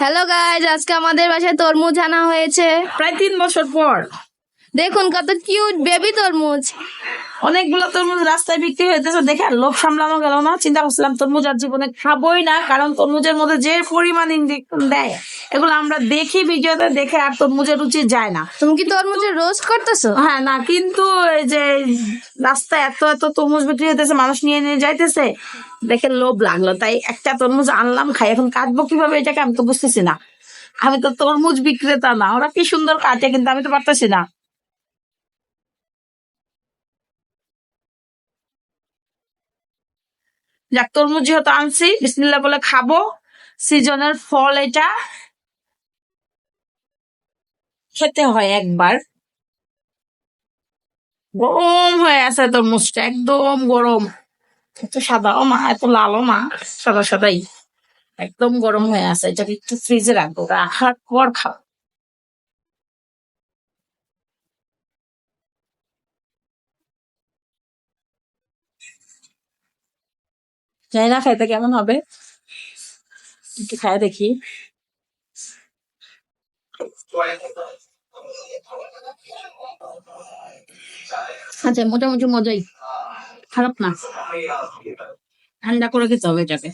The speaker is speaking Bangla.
হ্যালো গাইজ, আজকে আমাদের বাসায় তরমুজ আনা হয়েছে। প্রায় 3 বছর পর দেখুন কত কিউট বেবি তরমুজ। অনেকগুলো তরমুজ রাস্তায় বিক্রি হইতেছে দেখে আর লোভ সামলানো গেল না। চিন্তা করছিলাম তরমুজ আর জীবনে খাবোই না, কারণ তরমুজের মধ্যে যে পরিমাণ ইনজেকশন দেয় এগুলো আমরা দেখি ভিডিওতে, দেখে আর তরমুজের রুচি যায় না। তুমি কি তরমুজের রোস্ট করতেছো? হ্যাঁ না, কিন্তু এই যে রাস্তায় এত এত তরমুজ বিক্রি হইতেছে, মানুষ নিয়ে নিয়ে যাইতেছে, দেখে লোভ লাগলো, তাই একটা তরমুজ আনলাম। খাই, এখন কাটবো কিভাবে এটাকে আমি তো বুঝতেছি না। আমি তো তরমুজ বিক্রেতা না, ওরা কি সুন্দর কাটে, কিন্তু আমি তো পারতেছি না। যাক, তরমুজ যেহেতু আনছি, বিসমিল্লাহ বলে খাবো। সিজনের ফল এটা, খেতে হয় একবার। গরম হয়ে আছে তরমুজটা, একদম গরম। এত সাদাও না, এত লালও না, সাদা সাদাই, একদম গরম হয়ে আছে। এটাকে একটু ফ্রিজে রাখবো, রাখার পর খাবো। জানি না খাইতে কেমন হবে, একটু খাই দেখি। আচ্ছা, মোটামুটি মজাই, খারাপ না। ঠান্ডা করে খেতে হবে এটাকে।